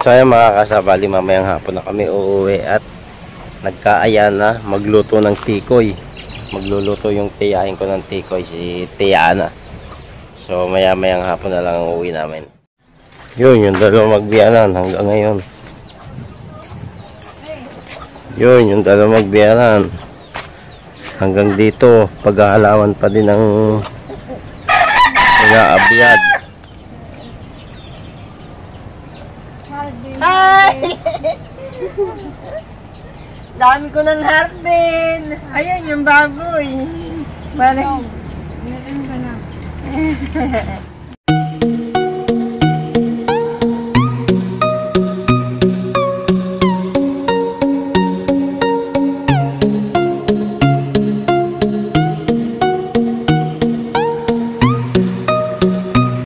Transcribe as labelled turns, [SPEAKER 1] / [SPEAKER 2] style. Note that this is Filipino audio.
[SPEAKER 1] So ayan mga kasabali, mamayang hapon na kami uuwi at nagkaaya na magluto ng tikoy. Magluluto yung tiyahin ko ng tikoy, si Tia Ana. So maya-mayang hapon na lang ang uwi namin. Yun, yung dalawa magbiyanan hanggang ngayon. Yun, yung dalawa magbiyanan. Hanggang dito, paghahalaman pa din ng inaabiyad.
[SPEAKER 2] Hi! Dami ko ng hardin. Ayun, yung baboy. Balik.
[SPEAKER 3] Meron ka na.